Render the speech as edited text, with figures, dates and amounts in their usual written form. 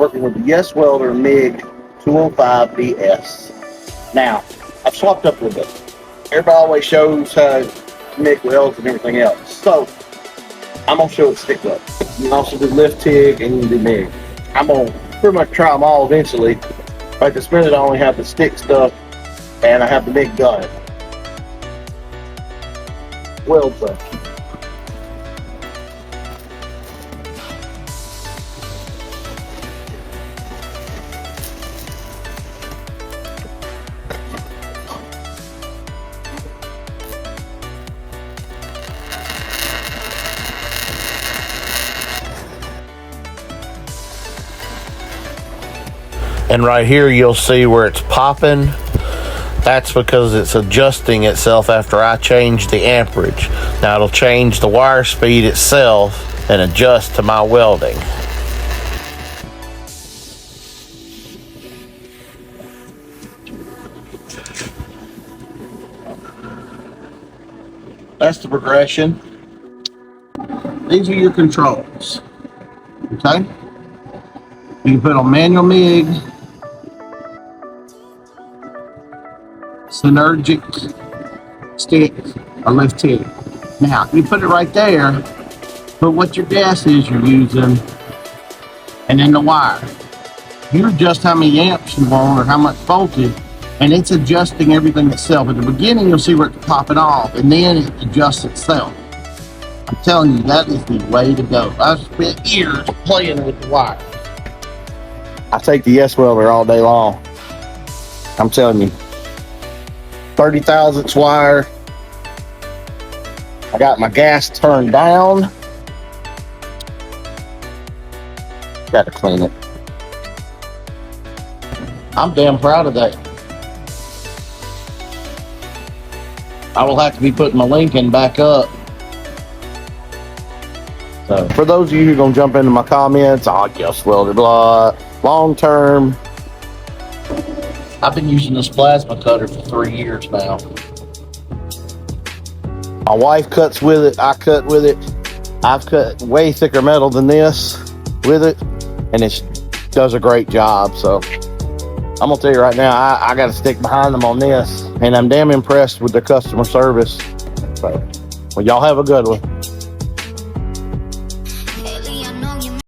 working with the Yes Welder might-205ds. Now, I've swapped up a little bit. Everybody always shows how MIG welds and everything else. So, I'm going to show it stick weld. You can also do lift TIG and you can do MIG. I'm going to pretty much try them all eventually. Right this minute I only have the stick stuff and I have the MIG gun. Weld stuff. And right here you'll see where it's popping. That's because it's adjusting itself after I change the amperage. Now it'll change the wire speed itself and adjust to my welding. That's the progression. These are your controls. Okay? You can put on manual MIG, synergic stick, or lift TIG. Now, you put it right there, put what your gas is you're using, and then the wire. You adjust how many amps you want or how much voltage, and it's adjusting everything itself. At the beginning, you'll see where it's popping off, and then it adjusts itself. I'm telling you, that is the way to go. I've spent years playing with the wire. I take the Yes Welder all day long. I'm telling you. 30 thousandths wire. I got my gas turned down. Got to clean it. I'm damn proud of that. I will have to be putting my Lincoln back up. So for those of you who are going to jump into my comments, oh, Yes Welder, blah, long term. I've been using this plasma cutter for 3 years now. My wife cuts with it, I cut with it. I've cut way thicker metal than this with it, and it does a great job. So I'm gonna tell you right now, I gotta stick behind them on this, and I'm damn impressed with their customer service. So, well, y'all have a good one.